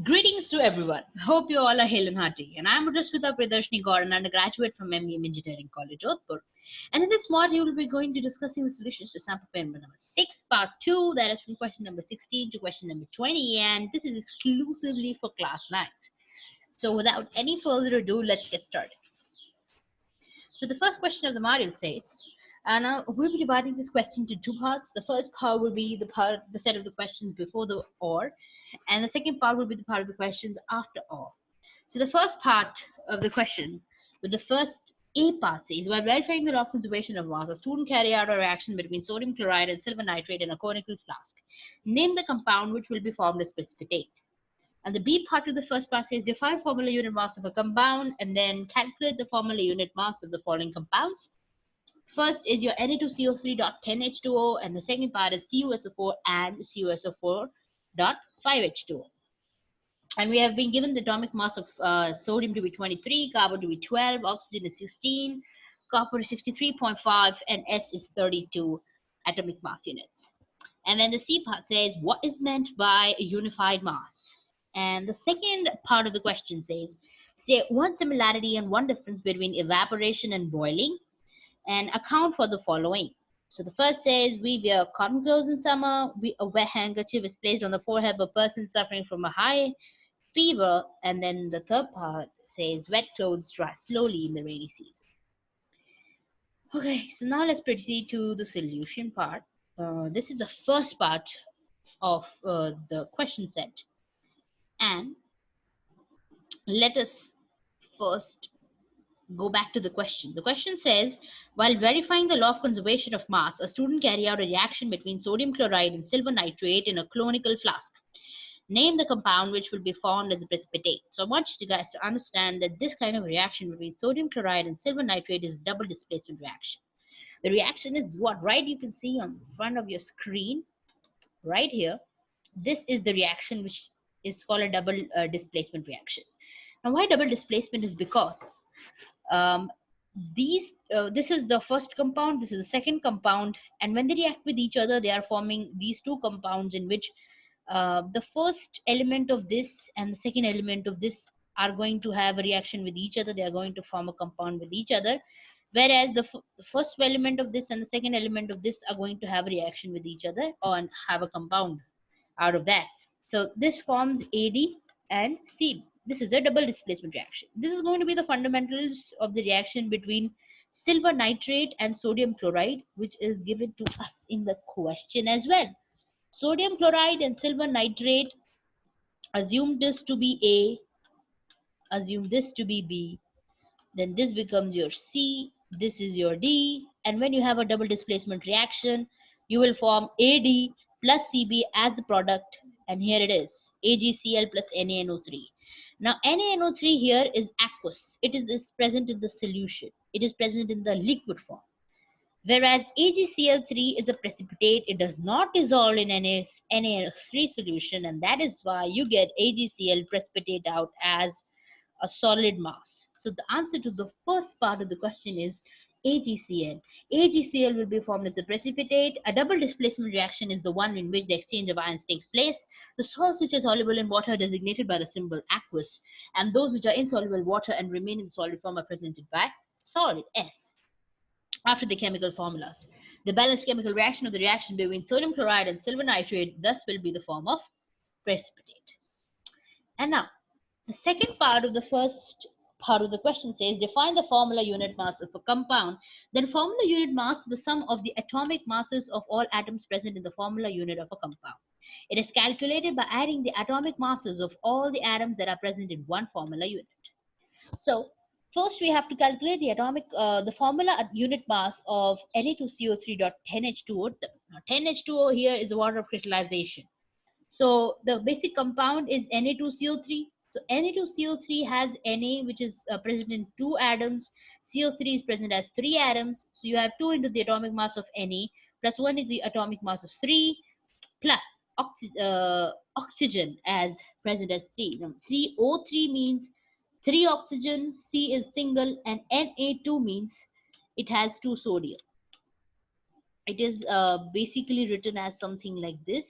Greetings to everyone. Hope you all are hail and hearty. And I'm Rajaswita Pridarshini Gaur, an undergraduate from MEM Engineering College, Jodhpur. And in this mod, we will be going to discussing the solutions to sample paper number 6, part 2, that is from question number 16 to question number 20. And this is exclusively for class 9. So without any further ado, let's get started. So the first question of the module says, and we'll be dividing this question into two parts. The first part will be the set of the questions before the or, and the second part will be the part of the questions after or. So the first part of the question, with the first A part says, while verifying the law of conservation of mass, a student carry out a reaction between sodium chloride and silver nitrate in a conical flask. Name the compound which will be formed as precipitate. And the B part of the first part says define formula unit mass of a compound and then calculate the formula unit mass of the following compounds. First is your Na2CO3.10H2O, and the second part is CuSO4 and CuSO4.5H2O. And we have been given the atomic mass of sodium to be 23, carbon to be 12, oxygen is 16, copper is 63.5, and S is 32 atomic mass units. And then the C part says what is meant by a unified mass. And the second part of the question says, say one similarity and one difference between evaporation and boiling, and account for the following. So the first says, we wear cotton clothes in summer. A wet handkerchief is placed on the forehead of a person suffering from a high fever. And then the third part says, wet clothes dry slowly in the rainy season. Okay, so now let's proceed to the solution part. This is the first part of the question set. And let us first go back to the question. The question says, while verifying the law of conservation of mass, a student carry out a reaction between sodium chloride and silver nitrate in a conical flask. Name the compound which will be formed as a precipitate. So I want you guys to understand that this kind of reaction between sodium chloride and silver nitrate is double displacement reaction. The reaction is what, right? You can see on front of your screen, right here. This is the reaction which is called a double displacement reaction. Now, why double displacement is because um, this is the first compound, this is the second compound, and when they react with each other, they are forming these two compounds in which the first element of this and the second element of this are going to have a reaction with each other. They are going to form a compound with each other, whereas the first element of this and the second element of this are going to have a reaction with each other and have a compound out of that. So this forms AD and C. This is a double displacement reaction. This is going to be the fundamentals of the reaction between silver nitrate and sodium chloride, which is given to us in the question as well. Sodium chloride and silver nitrate, assume this to be A, assume this to be B, then this becomes your C, this is your D, and when you have a double displacement reaction, you will form AD plus CB as the product, and here it is, AgCl plus NaNO3. Now NaNO3 here is aqueous, it is present in the solution, it is present in the liquid form. Whereas AgCl3 is a precipitate, it does not dissolve in NaNO3 solution, and that is why you get AgCl precipitate out as a solid mass. So the answer to the first part of the question is AgCl. AgCl will be formed as a precipitate. A double displacement reaction is the one in which the exchange of ions takes place. The salts which are soluble in water are designated by the symbol aqueous, and those which are insoluble in water and remain in solid form are presented by solid S. After the chemical formulas, the balanced chemical reaction of the reaction between sodium chloride and silver nitrate thus will be the form of precipitate. And now, the second part of the first part of the question says define the formula unit mass of a compound. Then formula unit mass is the sum of the atomic masses of all atoms present in the formula unit of a compound. It is calculated by adding the atomic masses of all the atoms that are present in one formula unit. So first we have to calculate the formula unit mass of Na2CO3.10H2O. Now 10H2O here is the water of crystallization. So the basic compound is Na2CO3. So Na2CO3 has Na, which is present in 2 atoms. CO3 is present as 3 atoms. So you have 2 into the atomic mass of Na plus 1 is the atomic mass of 3 plus oxygen as present as 3. Now, CO3 means 3 oxygen, C is single, and Na2 means it has 2 sodium. It is basically written as something like this.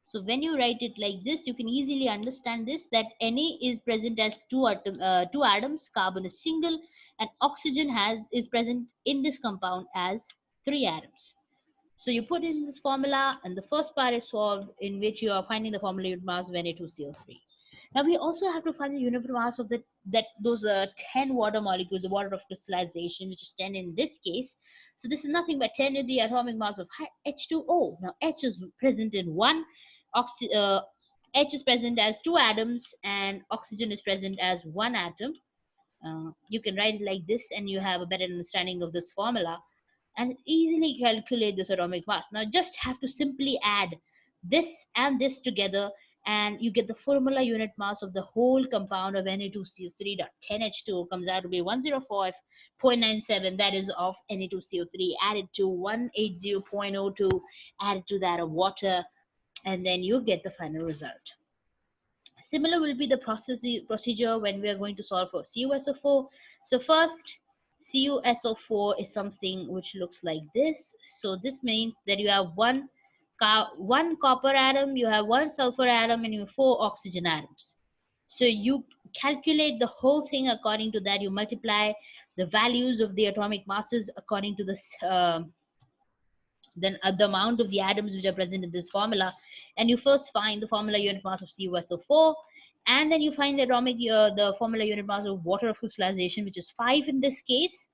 So when you write it like this, you can easily understand this, that Na is present as two atoms, carbon is single, and oxygen is present in this compound as three atoms. So you put in this formula, and the first part is solved, in which you are finding the formula unit mass of Na2CO3. Now we also have to find the unit mass of those 10 water molecules, the water of crystallization, which is 10 in this case. So this is nothing but 10 is the atomic mass of H2O. Now H is present in oxy, uh, H is present as two atoms, and oxygen is present as one atom. You can write it like this, and you have a better understanding of this formula and easily calculate this atomic mass. Now just have to simply add this and this together, and you get the formula unit mass of the whole compound of Na2CO3.10H2O comes out to be 105.97. That is of Na2CO3 added to 180.02 added to that of water, and then you get the final result. Similar will be the procedure when we are going to solve for CuSO4. So first, CuSO4 is something which looks like this. So this means that you have one copper atom, you have one sulfur atom, and you have four oxygen atoms. So you calculate the whole thing according to that. You multiply the values of the atomic masses according to this then the amount of the atoms which are present in this formula, and you first find the formula unit mass of CuSO4, and then you find the formula unit mass of water of crystallization, which is 5 in this case,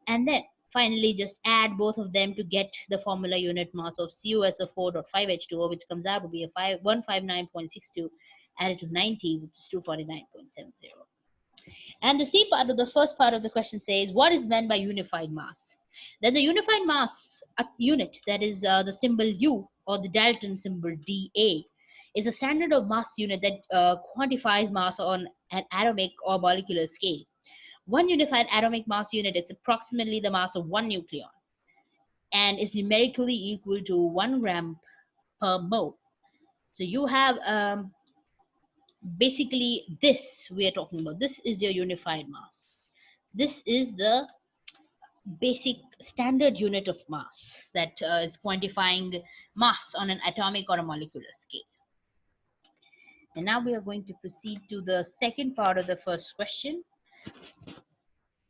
and then finally just add both of them to get the formula unit mass of CuSO4.5H2O, which comes out to be 159.62 added to 90, which is 249.70. And the C part of the first part of the question says, what is meant by unified mass? Then the unified mass unit, that is the symbol U or the Dalton symbol dA, is a standard of mass unit that quantifies mass on an atomic or molecular scale. One unified atomic mass unit is approximately the mass of one nucleon and is numerically equal to 1 gram per mole. So you have basically this we are talking about. This is your unified mass. This is the basic standard unit of mass that is quantifying mass on an atomic or a molecular scale. And now we are going to proceed to the second part of the first question.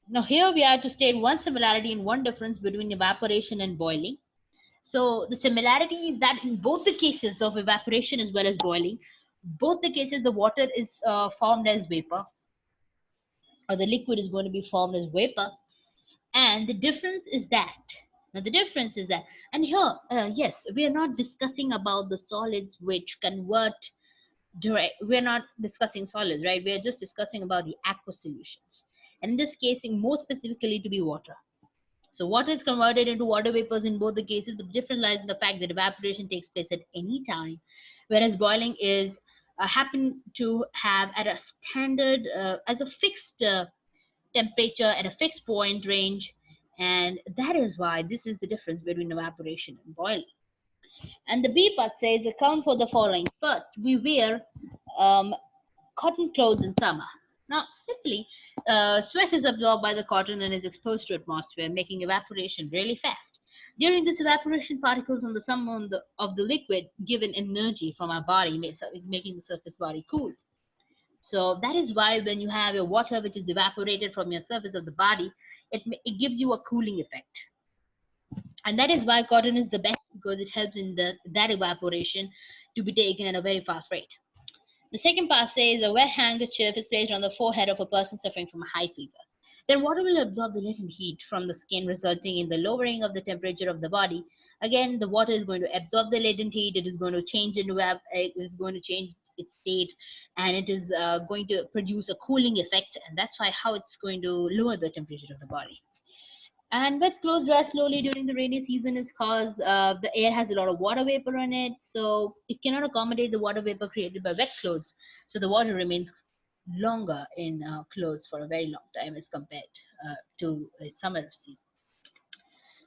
Now here we are to state one similarity and one difference between evaporation and boiling. So the similarity is that in both the cases of evaporation as well as boiling, both the cases the water is formed as vapor, or the liquid is going to be formed as vapor. And the difference is that and here yes, we are not discussing about the solids which convert direct. We're not discussing solids, right? We're just discussing about the aqueous solutions, and in this case more specifically to be water. So water is converted into water vapors in both the cases, but the difference lies in the fact that evaporation takes place at any time, whereas boiling is happen to have at a standard as a fixed temperature at a fixed point range, and that is why this is the difference between evaporation and boiling. And the B part says account for the following. First, we wear um, cotton clothes in summer. Now, simply, sweat is absorbed by the cotton and is exposed to atmosphere, making evaporation really fast. During this evaporation, particles on the of the liquid give an energy from our body, making the surface body cool. So that is why when you have your water which is evaporated from your surface of the body, it gives you a cooling effect. And that is why cotton is the best, because it helps in that evaporation to be taken at a very fast rate. The second part says a wet handkerchief is placed on the forehead of a person suffering from a high fever. Then water will absorb the latent heat from the skin, resulting in the lowering of the temperature of the body. Again, the water is going to absorb the latent heat. It is going to change it is going to change its state, and it is going to produce a cooling effect. And that's why how it's going to lower the temperature of the body. And wet clothes dry slowly during the rainy season is because the air has a lot of water vapor in it, so it cannot accommodate the water vapor created by wet clothes. So the water remains longer in clothes for a very long time as compared to summer season.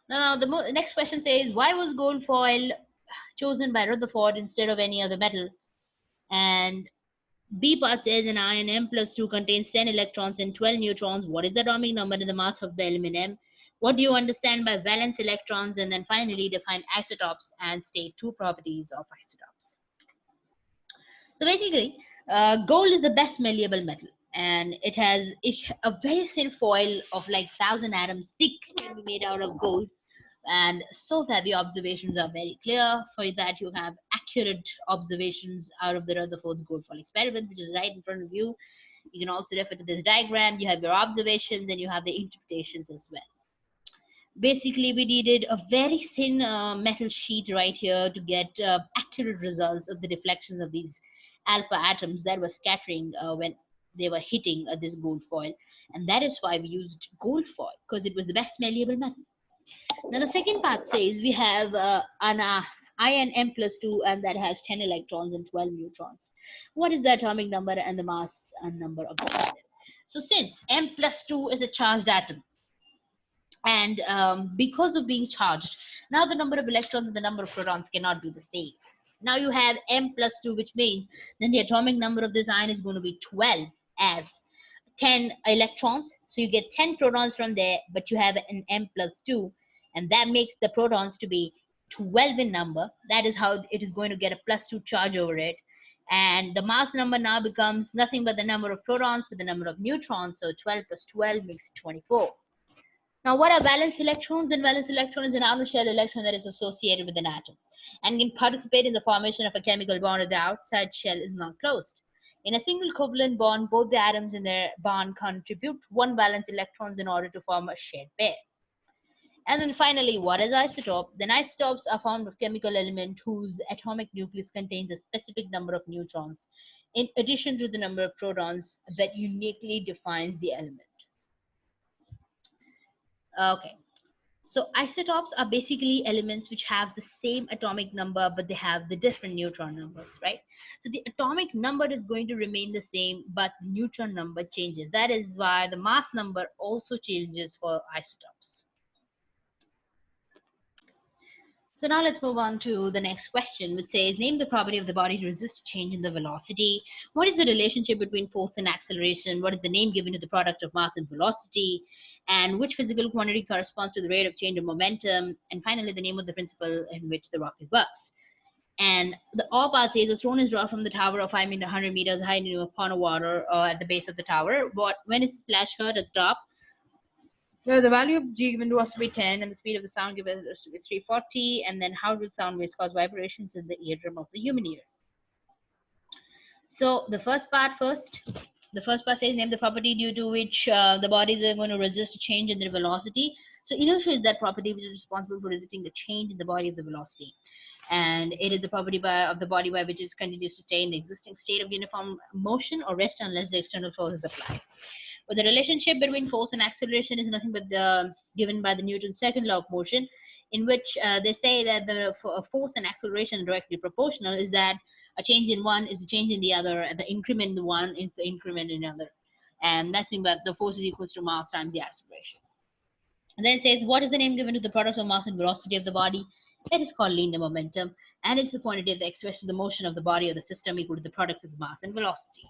Now, the next question says, why was gold foil chosen by Rutherford instead of any other metal? And B part says an ion M+2 contains 10 electrons and 12 neutrons. What is the atomic number and the mass of the element M? What do you understand by valence electrons? And then finally define isotopes and state two properties of isotopes. So basically, gold is the best malleable metal, and a very thin foil of like 1,000 atoms thick can be made out of gold, and so that the observations are very clear. For that, you have accurate observations out of the Rutherford's gold foil experiment, which is right in front of you. You can also refer to this diagram. You have your observations and you have the interpretations as well. Basically, we needed a very thin metal sheet right here to get accurate results of the deflections of these alpha atoms that were scattering when they were hitting this gold foil. And that is why we used gold foil, because it was the best malleable metal. Now, the second part says we have an ion M plus 2, and that has 10 electrons and 12 neutrons. What is the atomic number and the mass and number of the atom? So, since M plus 2 is a charged atom, and because of being charged, now the number of electrons and the number of protons cannot be the same. Now you have M plus 2, which means then the atomic number of this ion is going to be 12 as 10 electrons. So you get 10 protons from there, but you have an M plus 2, and that makes the protons to be 12 in number. That is how it is going to get a plus 2 charge over it. And the mass number now becomes nothing but the number of protons with the number of neutrons. So 12 plus 12 makes 24. Now, what are valence electrons? And valence electron is an outer shell electron that is associated with an atom and can participate in the formation of a chemical bond if the outside shell is not closed. In a single covalent bond, both the atoms in their bond contribute one valence electrons in order to form a shared pair. And then finally, what is isotope? Then isotopes are formed of chemical element whose atomic nucleus contains a specific number of neutrons in addition to the number of protons that uniquely defines the element. Okay. So isotopes are basically elements which have the same atomic number, but they have the different neutron numbers, right? So the atomic number is going to remain the same, but the neutron number changes. That is why the mass number also changes for isotopes. So now let's move on to the next question, which says, name the property of the body to resist change in the velocity. What is the relationship between force and acceleration? What is the name given to the product of mass and velocity? And which physical quantity corresponds to the rate of change of momentum? And finally, the name of the principle in which the rocket works. And the all part says a stone is dropped from the tower of 100 meters high into a pond of water at the base of the tower. But when it's splash heard at the top, the value of G given to us to be 10, and the speed of the sound given to us to be 340, and then how do sound waves cause vibrations in the eardrum of the human ear? So the first part first. The first part says name the property due to which the bodies are going to resist a change in their velocity. So inertia is that property which is responsible for resisting the change in the body of the velocity. And it is the property of the body by which it continues to stay in the existing state of uniform motion or rest unless the external force is applied. But the relationship between force and acceleration is nothing but given by the Newton's second law of motion, in which they say that the force and acceleration are directly proportional, is that a change in one is a change in the other, and the increment in the one is the increment in the other. And that's mean that the force is equal to mass times the acceleration. And then it says, what is the name given to the product of mass and velocity of the body? It is called linear momentum, and it's the quantity that expresses the motion of the body or the system equal to the product of the mass and velocity.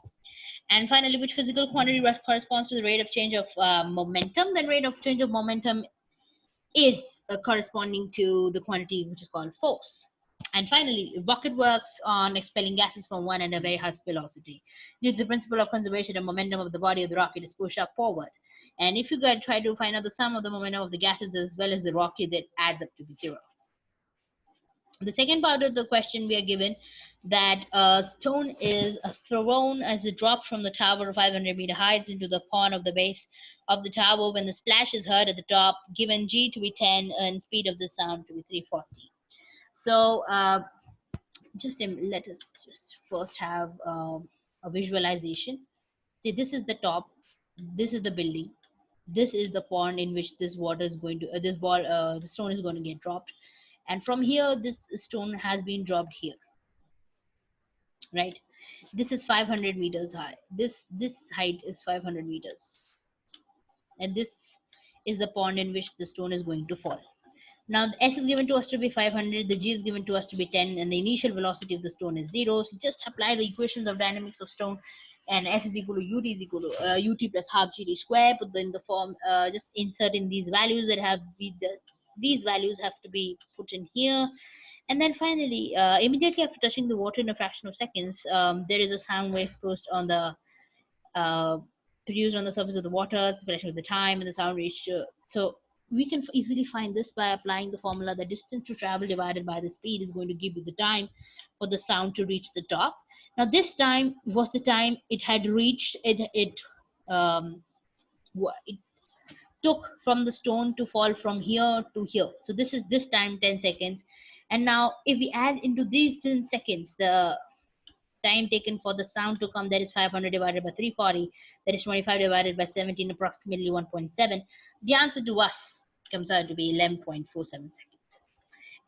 And finally, which physical quantity corresponds to the rate of change of momentum? The rate of change of momentum is corresponding to the quantity which is called force. And finally, rocket works on expelling gases from one at a very high velocity. Due to the principle of conservation, the momentum of the body of the rocket is pushed up forward. And if you try to find out the sum of the momentum of the gases as well as the rocket, that adds up to be 0. The second part of the question, we are given that a stone is thrown as a drop from the tower of 500-meter heights into the pond of the base of the tower. When the splash is heard at the top, given G to be 10 and speed of the sound to be 340. So let us just first have a visualization. See, this is the top, this is the building, this is the pond in which this water is going to the stone is going to get dropped, and from here this stone has been dropped here, right? This is 500 meters high, this height is 500 meters, and this is the pond in which the stone is going to fall. Now the S is given to us to be 500, the G is given to us to be 10, and the initial velocity of the stone is 0. So just apply the equations of dynamics of stone, and S is equal to UT is equal to UT plus half GT square. Put in the form, just insert in these values that have these values have to be put in here, And then finally, immediately after touching the water in a fraction of seconds, there is a sound wave uh, produced on the surface of the water, separation of the time, and the sound reached. So we can easily find this by applying the formula: the distance to travel divided by the speed is going to give you the time for the sound to reach the top. Now, this time was the time it had reached. Um, it took from the stone to fall from here to here. So this time 10 seconds. And now if we add into these 10 seconds the time taken for the sound to come, that is 500 divided by 340, that is 25 divided by 17, approximately 1.7, the answer to us comes out to be 11.47 seconds.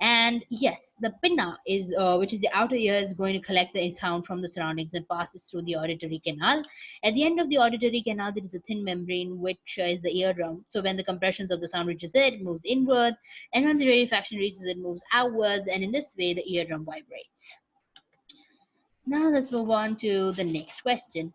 And yes, the pinna is, which is the outer ear, is going to collect the sound from the surroundings and passes through the auditory canal. At the end of the auditory canal, there is a thin membrane, which is the eardrum. So when the compressions of the sound reaches it, it moves inward, and when the rarefaction reaches it, moves outwards, and in this way, the eardrum vibrates. Now let's move on to the next question.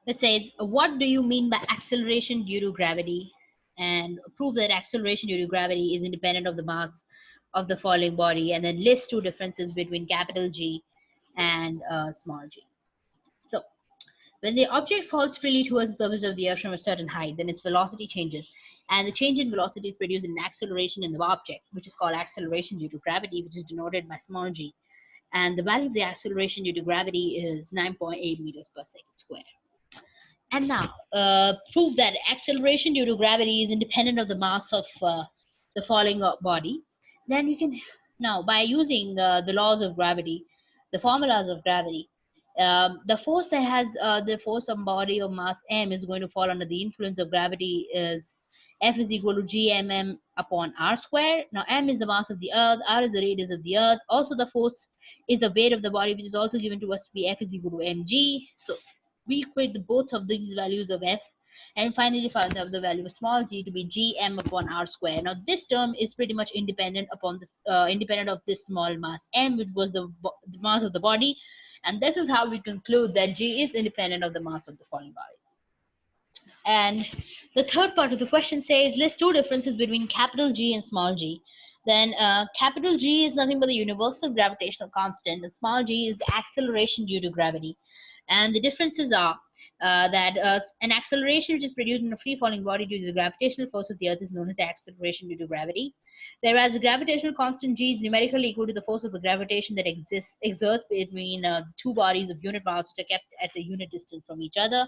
Let's say, what do you mean by acceleration due to gravity? And prove that acceleration due to gravity is independent of the mass of the falling body, and then list two differences between capital G and small g. So, when the object falls freely towards the surface of the earth from a certain height, then its velocity changes, and the change in velocity is produced in acceleration in the object, which is called acceleration due to gravity, which is denoted by small g. And the value of the acceleration due to gravity is 9.8 meters per second square. And now, prove that acceleration due to gravity is independent of the mass of the falling body. Then you can, now by using the laws of gravity, the formulas of gravity, the force that has the force on body of mass m is going to fall under the influence of gravity is F is equal to gmm upon r square. Now m is the mass of the earth, r is the radius of the earth. Also the force is the weight of the body, which is also given to us to be F is equal to mg. So we equate the both of these values of f, and finally found out the value of small g to be gm upon r square. Now this term is pretty much independent upon this independent of this small mass m, which was the mass of the body, and this is how we conclude that g is independent of the mass of the falling body. And the third part of the question says, list two differences between capital G and small g. Then capital G is nothing but the universal gravitational constant, and small g is the acceleration due to gravity. And the differences are that an acceleration which is produced in a free falling body due to the gravitational force of the earth is known as the acceleration due to gravity, whereas the gravitational constant g is numerically equal to the force of the gravitation that exerts between two bodies of unit mass which are kept at a unit distance from each other.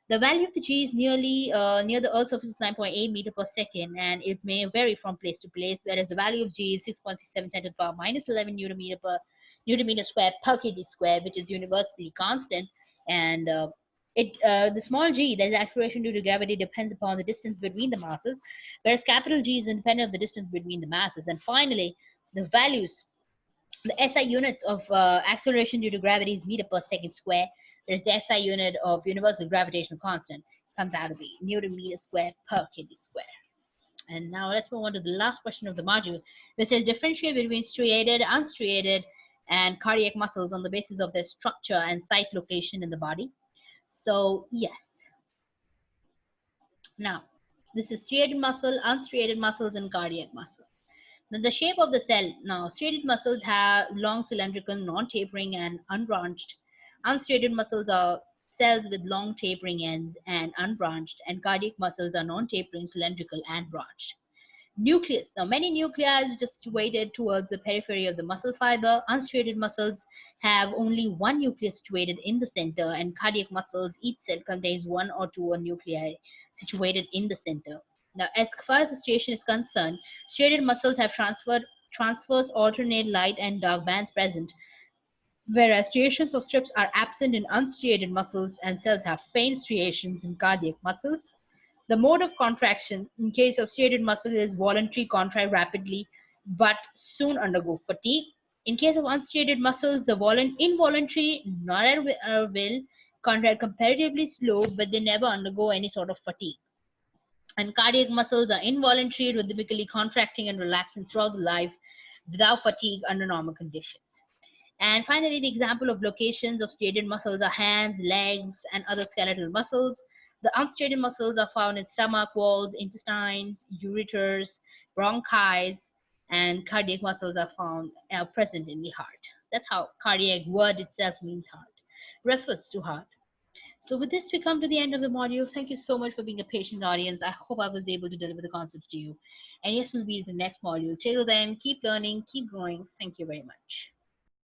The value of the G is nearly near the Earth's surface is 9.8 meter per second, and it may vary from place to place. Whereas the value of G is 6.67 10 to the power minus 11 newton meter square per kg square, which is universally constant. And the small g, that is acceleration due to gravity, depends upon the distance between the masses, whereas capital G is independent of the distance between the masses. And finally, the values, the SI units of acceleration due to gravity is meter per second square. There's the SI unit of universal gravitational constant, comes out to be Newton meter square per kg square. And now let's move on to the last question of the module, which says differentiate between striated, unstriated, and cardiac muscles on the basis of their structure and site location in the body. So yes. Now, this is striated muscle, unstriated muscles, and cardiac muscle. Now, the shape of the cell. Now, striated muscles have long cylindrical, non-tapering, and unbranched. Unstriated muscles are cells with long tapering ends and unbranched, and cardiac muscles are non-tapering, cylindrical, and branched. Nucleus. Now, many nuclei are just situated towards the periphery of the muscle fiber. Unstriated muscles have only one nucleus situated in the center, and cardiac muscles, each cell contains one or two nuclei situated in the center. Now, as far as the striation is concerned, striated muscles have transverse alternate light and dark bands present, whereas striations or strips are absent in unstriated muscles, and cells have faint striations in cardiac muscles. The mode of contraction in case of striated muscle is voluntary, contract rapidly, but soon undergo fatigue. In case of unstriated muscles, the involuntary, not at will, contract comparatively slow, but they never undergo any sort of fatigue. And cardiac muscles are involuntary, rhythmically contracting and relaxing throughout the life without fatigue under normal conditions. And finally, the example of locations of striated muscles are hands, legs, and other skeletal muscles. The unstriated muscles are found in stomach walls, intestines, ureters, bronchi, and cardiac muscles are present in the heart. That's how cardiac word itself means heart, refers to heart. So with this, we come to the end of the module. Thank you so much for being a patient audience. I hope I was able to deliver the concepts to you. And yes, we'll be in the next module. Till then, keep learning, keep growing. Thank you very much.